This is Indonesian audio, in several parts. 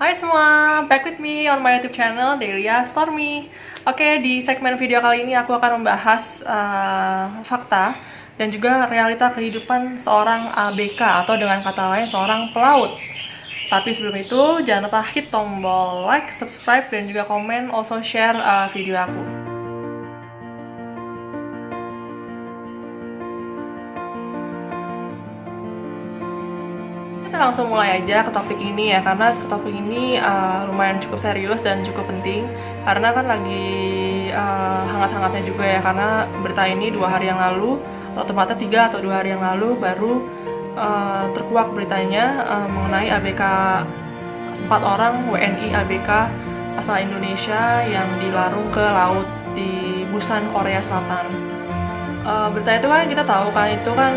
Hai semua, back with me on my YouTube channel Delia Stormy. Oke, di segmen video kali ini aku akan membahas fakta dan juga realita kehidupan seorang ABK atau dengan kata lain seorang pelaut. Tapi sebelum itu, jangan lupa hit tombol like, subscribe, dan juga komen, also share video aku. Kita langsung mulai aja ke topik ini ya, karena ke topik ini lumayan cukup serius dan cukup penting. Karena kan lagi hangat-hangatnya juga ya, karena berita ini 2 hari yang lalu, atau tepatnya 3 atau 2 hari yang lalu baru terkuak beritanya mengenai ABK 4 orang WNI ABK asal Indonesia yang dilarung ke laut di Busan, Korea Selatan. Berita itu kan kita tahu kan itu kan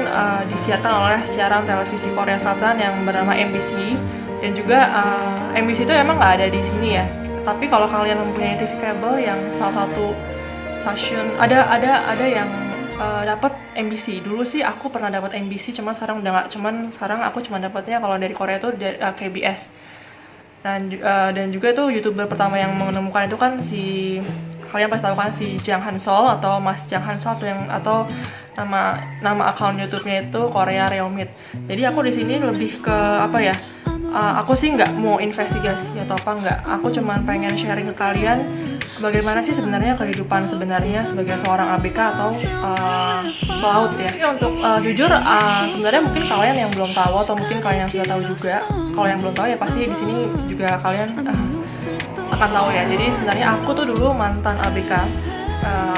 disiarkan oleh siaran televisi Korea Selatan yang bernama MBC, dan juga MBC itu emang nggak ada di sini ya. Tapi kalau kalian mempunyai TV kabel yang salah satu stasiun ada yang dapat MBC. Dulu sih aku pernah dapat MBC, cuman sekarang udah nggak. Sekarang aku cuma dapatnya kalau dari Korea itu KBS. Dan juga itu YouTuber pertama yang menemukan itu kan kalian pasti tahu kan, si Jang Hansol atau Mas Jang Hansol atau nama akun YouTube-nya itu Korea Reomit. Jadi aku di sini lebih ke apa ya? Aku sih nggak mau investigasi atau apa nggak. Aku cuman pengen sharing ke kalian bagaimana sih sebenarnya kehidupan sebenarnya sebagai seorang ABK atau pelaut ya. Tapi untuk jujur sebenarnya mungkin kalian yang belum tahu atau mungkin kalian yang sudah tahu juga. Kalau yang belum tahu ya pasti di sini juga kalian akan tahu ya. Jadi sebenarnya aku tuh dulu mantan ABK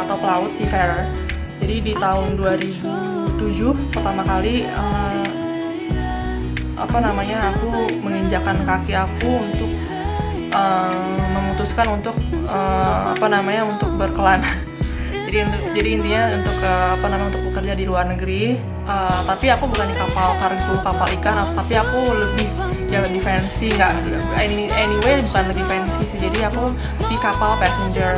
atau pelaut seafarer. Jadi di tahun 2007 pertama kali aku menginjakan kaki aku untuk memutuskan untuk untuk berkelana. jadi intinya untuk untuk bekerja di luar negeri. Tapi aku bukan di kapal kargo, kapal ikan, tapi aku lebih ya defensi, anyway bukan lebih fancy sih. Jadi aku di kapal passenger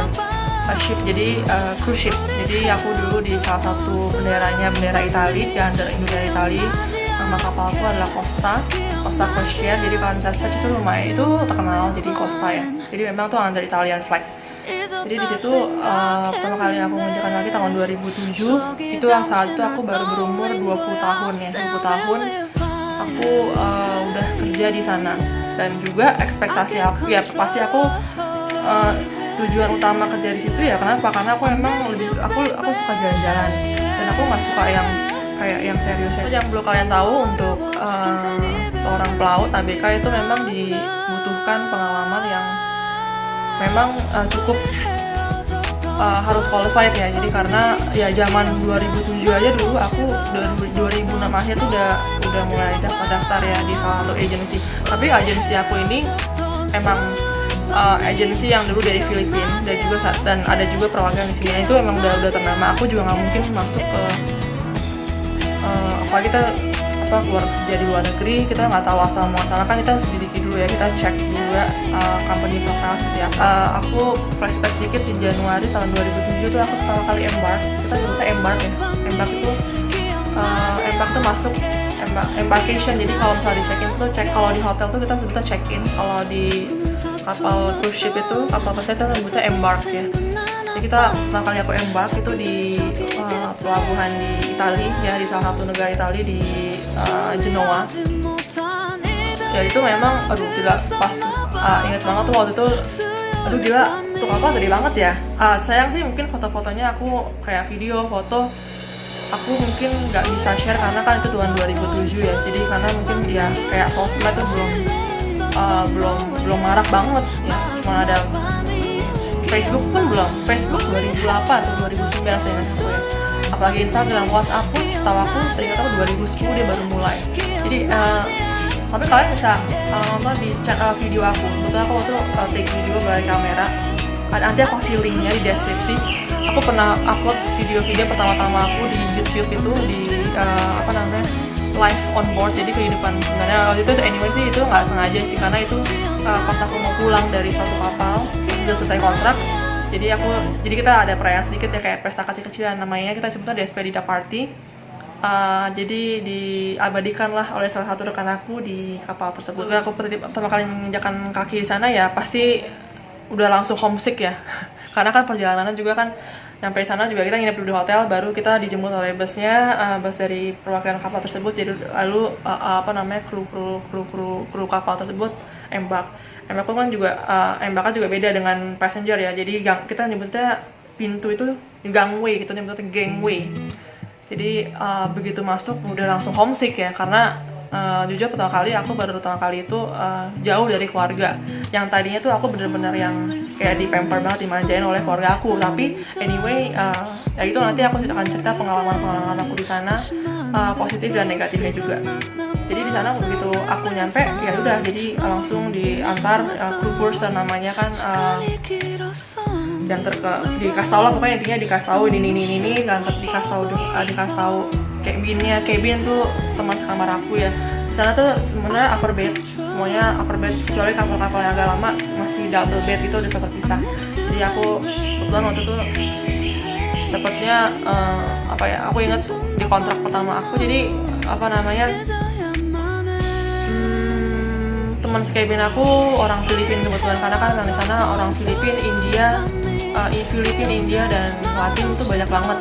ship, jadi cruise ship. Jadi aku dulu di salah satu bendera Italia, bendera Italia. Nama kapalku adalah Costa Crociere. Jadi kalau misalnya search itu lumayan itu terkenal jadi Costa ya. Jadi memang tuh under Italian flag. Jadi di situ pertama kali aku menginjakan kaki tahun 2007. Itu saat itu aku baru berumur 20 tahun ya. 20 tahun aku udah kerja di sana. Dan juga ekspektasi aku ya pasti aku tujuan utama kerja di situ ya kenapa? Karena aku emang aku suka jalan-jalan dan aku nggak suka yang kayak yang serius. Yang perlu kalian tahu untuk seorang pelaut ABK itu memang dibutuhkan pengalaman yang memang cukup harus qualified ya. Jadi karena ya zaman 2007 aja dulu aku 2006 akhir tuh udah mulai daftar ya di salah satu agensi. Tapi agensi aku ini emang agensi yang dulu dari Filipina dan ada juga perwakilan di sini. Itu emang udah ternama. Aku juga nggak mungkin masuk ke keluar kerja di luar negeri, kita nggak tahu asal muasalnya kan, kita sedikit dulu ya, kita cek juga company profile seperti apa. Aku flashback sedikit di Januari tahun 2007 tuh aku pertama kali embark. Kita sebutnya embark ya. Embark tuh masuk embarkation. Jadi kalau misalnya di check-in tuh cek, kalau di hotel tuh kita sebutnya check-in, kalau di kapal cruise ship itu kapal besar kita sebutnya embark ya. Jadi kita pertama kali aku embark itu di pelabuhan di Italia ya, di salah satu negara Italia di Genoa. Ya itu memang gila, pas ingat banget tuh waktu itu, gila tuh kapal gede banget ya. Sayang sih mungkin foto-fotonya aku kayak video foto aku mungkin nggak bisa share karena kan itu tahun 2007 ya. Jadi karena mungkin ya kayak sosmed tuh belum marak banget ya, cuma ada Facebook pun belum. Facebook 2008 atau 2009 saya nggak tahu ya. Apalagi Instagram, WhatsApp pun setahu aku seingat aku 2010 dia baru mulai. Jadi tapi kalian bisa nonton di video aku. Betul aku tuh take video dari kamera. Nanti aku kasih linknya di deskripsi. Aku pernah upload video-video pertama-tama aku di YouTube itu di live on board. Jadi kehidupan sebenarnya waktu itu anyway sih itu nggak sengaja sih, karena itu pas aku mau pulang dari suatu kapal udah selesai kontrak. Jadi kita ada perayaan sedikit ya, kayak pesta kecil-kecilan, namanya kita sebutnya Despedida Party. Jadi diabadikan lah oleh salah satu rekan aku di kapal tersebut. Aku pertama kali menginjakan kaki di sana ya pasti udah langsung homesick ya. Karena kan perjalanannya juga kan sampai sana juga kita nginep dulu di hotel, baru kita dijemput oleh busnya, bus dari perwakilan kapal tersebut. Jadi lalu kru kapal tersebut embak kan juga embaknya juga beda dengan passenger ya. Jadi kita nyebutnya pintu itu gangway, kita nyebutnya gangway. Jadi begitu masuk udah langsung homesick ya, karena jujur aku baru pertama kali itu jauh dari keluarga. Yang tadinya tuh aku bener-bener yang kayak dipamper banget, dimanjain oleh keluarga aku. Tapi anyway, ya itu nanti aku akan cerita pengalaman aku di sana, positif dan negatifnya juga. Jadi di sana begitu aku nyampe ya udah, jadi langsung diantar crew person namanya kan, dan dikasih tahu lah, pokoknya intinya dikasih tahu ini dan dikasih tahu cabin tuh teman sekamar aku ya. Di sana tuh sebenarnya semuanya upper bed, kecuali kapal-kapal yang agak lama masih double bed itu udah terpisah. Jadi aku kebetulan waktu itu dapatnya aku ingat di kontrak pertama aku, jadi teman sekabin aku orang Filipina kebetulan, karena kan di sana orang Filipina, India dan Latin itu banyak banget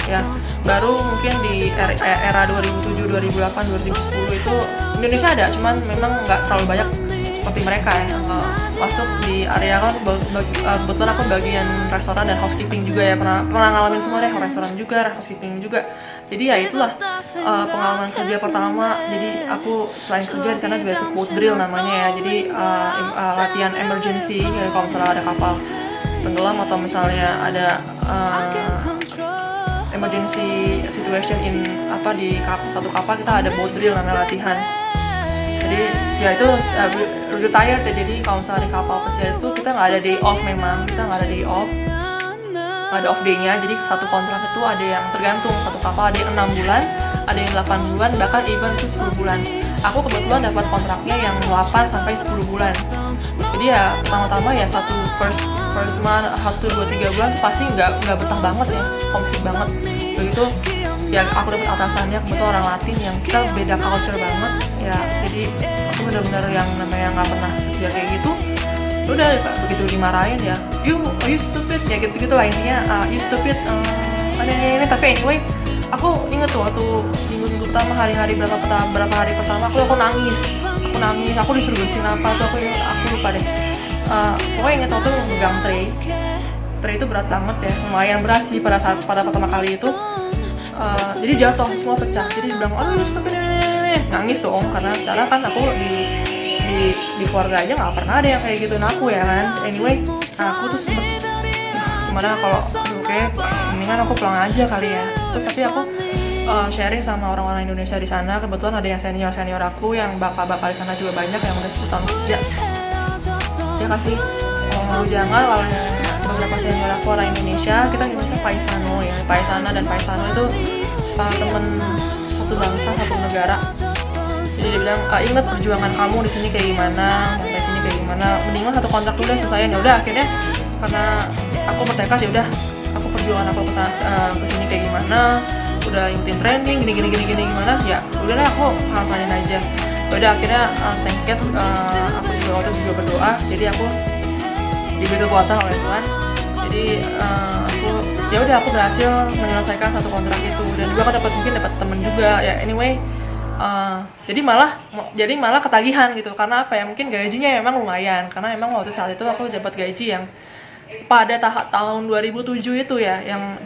ya. Baru mungkin di era 2007, 2008, 2010 itu Indonesia ada, cuman memang nggak terlalu banyak seperti mereka ya. Masuk di area kan kebetulan aku bagian restoran dan housekeeping juga ya, pernah ngalamin semua deh, restoran juga, housekeeping juga. Jadi ya itulah pengalaman kerja pertama. Jadi aku selain kerja di sana juga ikut boat drill namanya ya. Jadi latihan emergency ya, kalau misalnya ada kapal tenggelam atau misalnya ada emergency situation di satu kapal, kita ada boat drill namanya latihan. Jadi ya itu retired ya. Jadi kalau misalnya di kapal pesiar itu kita nggak ada day off, memang kita nggak ada day off, nggak ada off day-nya. Jadi satu kontrak itu ada yang tergantung, satu kapal ada yang 6 bulan, ada yang 8 bulan, bahkan even itu 10 bulan. Aku kebetulan dapat kontraknya yang 8 sampai 10 bulan. Jadi ya pertama-tama ya first month 1, 2, 3 bulan tuh pasti nggak betah banget ya, homesick banget. Begitu ya aku dapat atasannya kebetulan orang Latin yang kita beda culture banget ya. Jadi aku benar-benar yang namanya nggak pernah kerja kayak gitu. Udah begitu dimarahin ya, you stupid ya, gitu lah intinya, you stupid ini. Tapi anyway, aku inget tuh waktu minggu pertama, berapa hari pertama aku nangis, aku disuruh bersihin apa tuh, aku lupa deh. Pokoknya inget waktu megang tray itu berat banget ya, lumayan berat sih pada pertama kali itu. Jadi jatuh semua pecah, jadi bilang stupid ini, nangis dong, karena secara kan aku di keluarga aja nggak pernah ada yang kayak gitu aku ya kan. Anyway, aku tuh sempet gimana kalau mendingan aku pulang aja kali ya. Terus tapi aku sharing sama orang-orang Indonesia di sana. Kebetulan ada yang senior aku, yang bapak-bapak di sana juga banyak yang udah 10 tahun kerja. Dia kasih jangan kalau beberapa senior aku orang Indonesia, kita nyebutnya paisano ya. Dan paisano itu teman satu bangsa, satu negara. Jadi dia bilang, ingat perjuangan kamu di sini kayak gimana, sampai sini kayak gimana. Mendingan satu kontrak dulu deh selesai. Ya udah, akhirnya karena aku bertekad ya udah, aku perjuangan aku ke sini kayak gimana, udah ikutin training gini gimana. Ya udahlah, aku hafalin aja. Udah akhirnya thanks God, aku juga waktu itu juga berdoa. Jadi aku diberi kekuatan oleh Tuhan. Jadi aku berhasil menyelesaikan satu kontrak itu, dan juga aku dapat temen juga ya. Anyway, jadi malah ketagihan gitu, karena apa ya, mungkin gajinya memang lumayan, karena memang waktu saat itu aku dapat gaji yang pada tahun 2007 itu ya, yang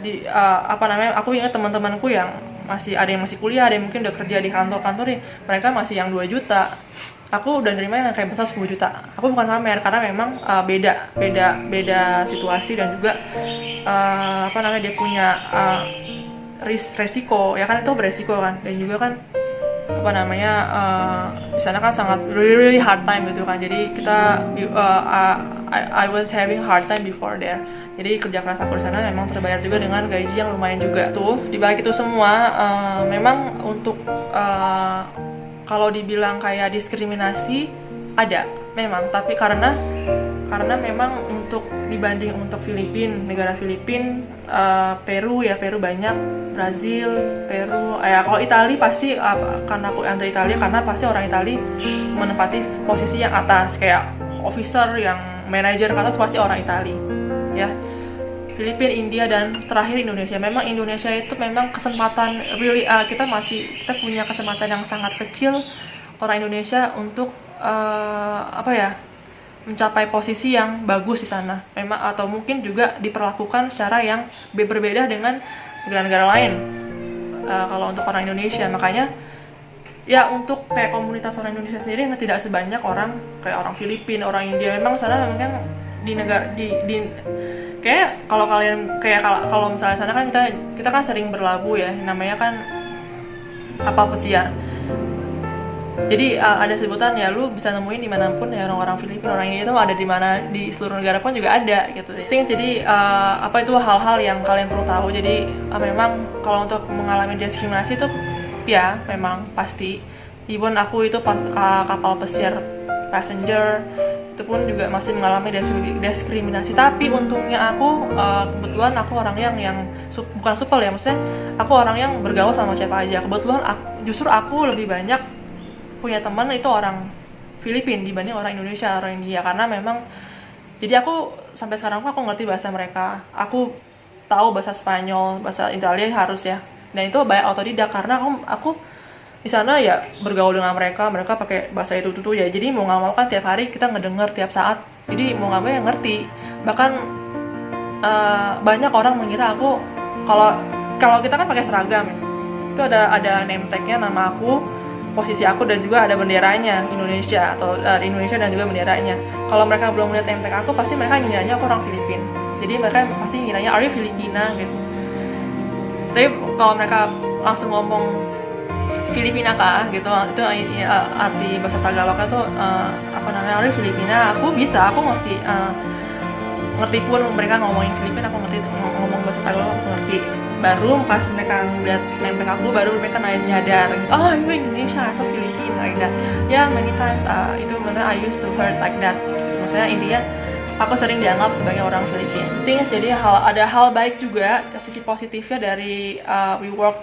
aku ingat teman-temanku yang ada yang masih kuliah, ada yang mungkin udah kerja di kantor nih, mereka masih yang 2 juta. Aku udah nerima yang kayak besar 10 juta. Aku bukan pamer, karena memang beda situasi, dan juga dia punya resiko ya kan, itu beresiko kan, dan juga kan di sana kan sangat really hard time gitu kan. Jadi kita I was having hard time before there. Jadi kerja keras aku di sana memang terbayar juga dengan gaji yang lumayan juga tuh. Di balik itu semua memang untuk kalau dibilang kayak diskriminasi ada memang, tapi karena karena memang dibanding untuk negara Filipina, Peru banyak, Brazil, Peru, kalau Italia pasti karena aku anti Italia karena pasti orang Italia menempati posisi yang atas, kayak officer yang manajer ke atas pasti orang Italia ya. Filipina, India, dan terakhir Indonesia. Memang Indonesia itu memang kesempatan kita punya kesempatan yang sangat kecil orang Indonesia untuk mencapai posisi yang bagus di sana. Memang atau mungkin juga diperlakukan secara yang berbeda dengan negara-negara lain. Kalau untuk orang Indonesia, makanya ya untuk kayak komunitas orang Indonesia sendiri yang tidak sebanyak orang kayak orang Filipina, orang India. Memang sana memang di negara kayak kalau misalnya sana kan kita kan sering berlabuh ya, namanya kan kapal pesiar. Jadi ada sebutan ya, lu bisa nemuin dimanapun ya orang-orang Filipina, orang India itu ada di mana, di seluruh negara pun juga ada gitu. Jadi itu hal-hal yang kalian perlu tahu. Jadi memang kalau untuk mengalami diskriminasi itu ya memang pasti. Even aku itu pas kapal pesiar passenger itu pun juga masih mengalami diskriminasi, tapi untungnya aku kebetulan aku orang yang bukan supel ya, maksudnya aku orang yang bergaul sama siapa aja. Kebetulan justru aku lebih banyak punya teman itu orang Filipina dibanding orang Indonesia, orang India, karena memang jadi aku sampai sekarang aku ngerti bahasa mereka, aku tahu bahasa Spanyol, bahasa Italia harus ya, dan itu banyak autodidak karena aku di sana ya bergaul dengan mereka pakai bahasa itu ya, jadi mau nggak mau kan tiap hari kita ngedenger tiap saat, jadi mau nggak mau ya ngerti. Bahkan banyak orang mengira aku kalau kita kan pakai seragam ya, itu ada name tag-nya, nama aku, posisi aku, dan juga ada benderanya Indonesia atau Indonesia dan juga benderanya. Kalau mereka belum lihat name tag aku, pasti mereka ngiranya aku orang Filipina, jadi mereka pasti ngiranya are you Filipina gitu. Tapi kalau mereka langsung ngomong Filipina kah gitu, itu arti bahasa Tagalognya tuh are you Filipina, aku ngerti pun mereka ngomongin Filipina, aku ngerti ngomong bahasa Tagalog, aku ngerti. Baru pas mereka ngeliat name tag aku, baru mereka nyadar gitu, oh itu Indonesia atau Filipina like that. Ya many times itu benar I used to heard like that gitu. Maksudnya intinya aku sering dianggap sebagai orang Filipina. Jadi ada hal baik juga, sisi positifnya dari we work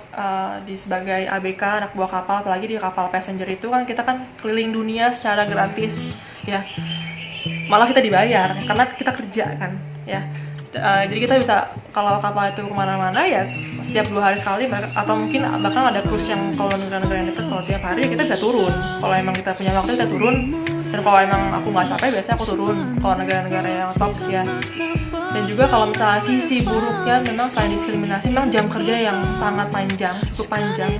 di sebagai ABK, anak buah kapal, apalagi di kapal passenger itu kan kita kan keliling dunia secara gratis ya, malah kita dibayar karena kita kerja kan ya. Jadi kita bisa, kalau kapal itu kemana-mana ya setiap 2 hari sekali, atau mungkin bahkan ada cruise yang kalau negara-negara yang dekat kalau tiap hari ya kita bisa turun. Kalau emang kita punya waktu kita turun, dan kalau emang aku nggak capek biasanya aku turun kalau negara-negara yang top ya. Dan juga kalau misalnya sisi buruknya memang selain diskriminasi, memang jam kerja yang sangat panjang, cukup panjang.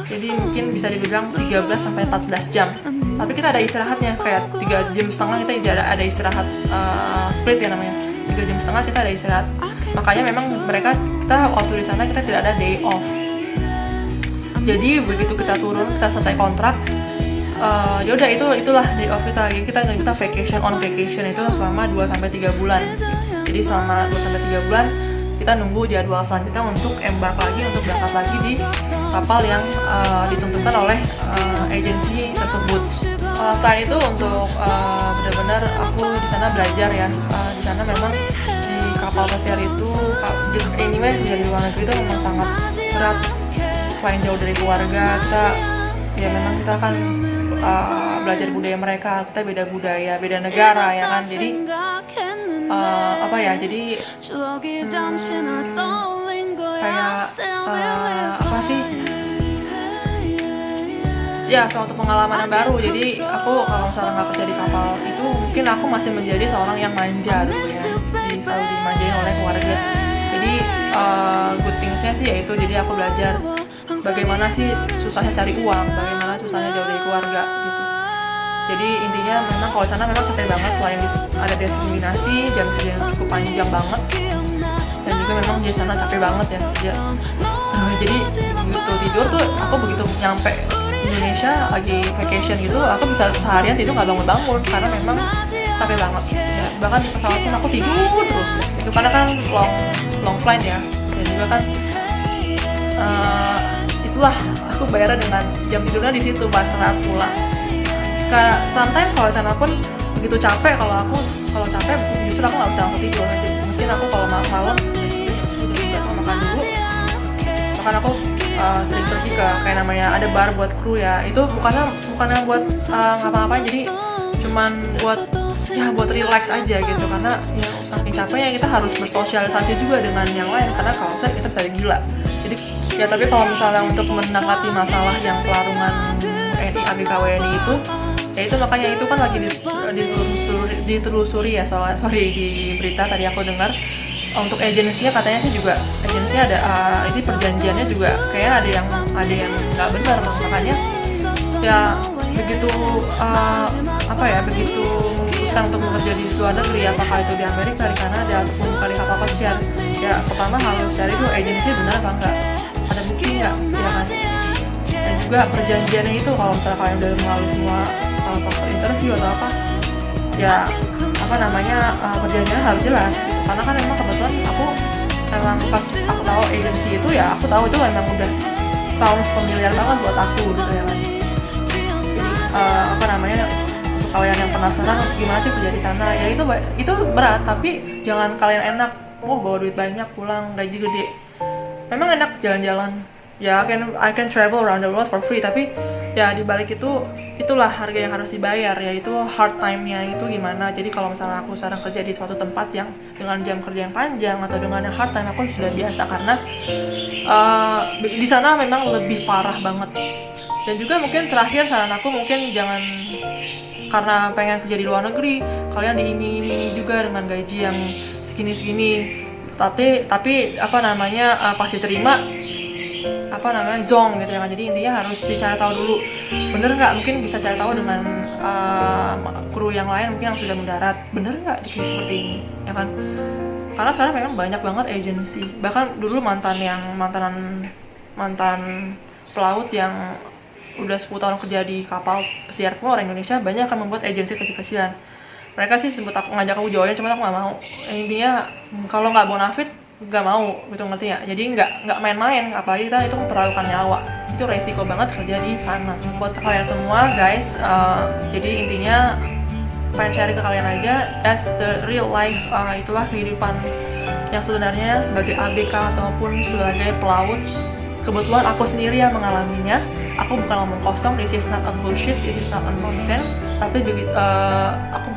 Jadi mungkin bisa dibilang 13-14 jam. Tapi kita ada istirahatnya, kayak 3,5 jam kita ada istirahat split ya namanya. 3,5 jam kita ada istirahat. Makanya memang kita waktu di sana kita tidak ada day off. Jadi begitu kita turun, kita selesai kontrak, yaudah itulah day off kita vacation itu selama 2-3 bulan. Jadi selama 2-3 bulan kita nunggu jadwal selanjutnya untuk embark lagi, untuk berangkat lagi di kapal yang ditentukan oleh agensi tersebut. Selain itu untuk benar-benar aku di sana belajar ya. Di sana memang di kapal pesiar itu anyway dari luar negeri itu memang sangat berat. Selain jauh dari keluarga, kita kan belajar budaya mereka, kita beda budaya, beda negara ya kan. Jadi ya suatu pengalaman yang baru. Jadi aku kalau misalnya nggak kerja di kapal itu, mungkin aku masih menjadi seorang yang manja gitu ya, selalu dimanjain oleh keluarga. Jadi good things-nya sih yaitu, jadi aku belajar bagaimana sih susahnya cari uang, bagaimana susahnya jauh dari keluarga gitu. Jadi intinya memang kalau sana memang capek banget, selain ada diskriminasi, jam kerja yang cukup panjang banget, dan juga memang di sana capek banget ya kerja. Jadi begitu tidur tuh, aku begitu nyampe Indonesia lagi vacation gitu, aku bisa seharian tidur nggak bangun-bangun karena memang capek banget ya. Bahkan di pesawat pun aku tidur terus itu karena kan long flight ya, dan juga kan itulah aku bayar dengan jam tidurnya di situ pas saat pulang. Sometimes kalau sana pun begitu capek, kalau capek justru aku nggak bisa langsung tidur. Mungkin aku kalau malam udah makan dulu, bahkan aku sering pergi ke kayak namanya ada bar buat kru ya, itu bukannya buat ngapa-ngapain, jadi cuman buat relax aja gitu, karena ya saking capeknya kita harus bersosialisasi juga dengan yang lain, karena kalau misalnya kita bisa gila. Jadi ya, tapi kalau misalnya untuk menanggapi masalah yang pelarungan WNI ABK WNI itu, ya itu makanya itu kan lagi ditelusuri ya, sorry di berita tadi aku dengar. Untuk agensinya katanya sih juga agensinya ada ini perjanjiannya juga kayak ada yang nggak benar, makanya ya begitu begitu memutuskan untuk bekerja di luar negeri, apakah itu di Amerika, di Kanada, ataupun di kapal pesiar, ya pertama harus cari dulu agensi benar apa enggak, ada bukti nggak, ya kan. Dan juga perjanjiannya itu kalau misalnya kalian udah melalui semua proses interview atau apa, ya perjanjiannya harus jelas gitu. Karena kan emang kebetulan aku memang pas aku tahu agensi itu, ya aku tahu itu memang udah sounds familiar banget buat aku gitu ya kan. Jadi untuk kalian yang penasaran gimana sih kerja di sana, ya itu berat, tapi jangan kalian enak bawa duit banyak pulang gaji gede. Memang enak jalan-jalan ya, I can travel around the world for free, tapi ya dibalik itulah harga yang harus dibayar, yaitu hard time-nya itu gimana. Jadi kalau misalnya aku sekarang kerja di suatu tempat yang dengan jam kerja yang panjang atau dengan yang hard time, aku sudah biasa, karena di sana memang lebih parah banget. Dan juga mungkin terakhir saran aku, mungkin jangan karena pengen kerja di luar negeri kalian diiming-imingi juga dengan gaji yang segini-segini, tapi pas diterima zong gitu ya kan. Jadi intinya harus dicari tahu dulu bener nggak, mungkin bisa cari tahu dengan kru yang lain mungkin yang sudah mendarat, bener nggak di case seperti ini ya kan. Karena sekarang memang banyak banget agensi, bahkan dulu mantan pelaut yang udah 10 tahun kerja di kapal pesiar pun orang Indonesia banyak kan membuat agensi kecil-kecilan. Mereka sih sempat ngajak aku join, cuma aku nggak mau. Intinya kalau nggak bonafit nggak mau gitu, ngerti ya. Jadi nggak main-main, apalagi kita itu mempertaruhkan nyawa, itu resiko banget kerja di sana. Buat kalian semua guys, jadi intinya pengen share ke kalian aja, that's the real life, itulah kehidupan yang sebenarnya sebagai ABK ataupun sebagai pelaut. Kebetulan aku sendiri yang mengalaminya, aku bukan ngomong kosong, this is not a bullshit, this is not a nonsense, tapi aku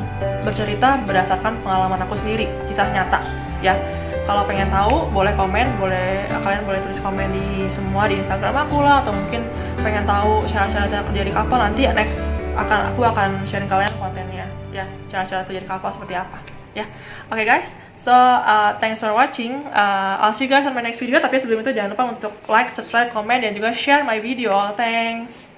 bercerita berdasarkan pengalaman aku sendiri, kisah nyata ya. Kalau pengen tahu boleh komen, kalian boleh tulis komen di Instagram aku lah, atau mungkin pengen tahu syarat-syarat kerja di kapal, nanti next aku akan sharing kalian kontennya ya, syarat-syarat kerja di kapal seperti apa ya. Oke guys, so thanks for watching, I'll see you guys on my next video. Tapi sebelum itu jangan lupa untuk like, subscribe, comment, dan juga share my video. Thanks.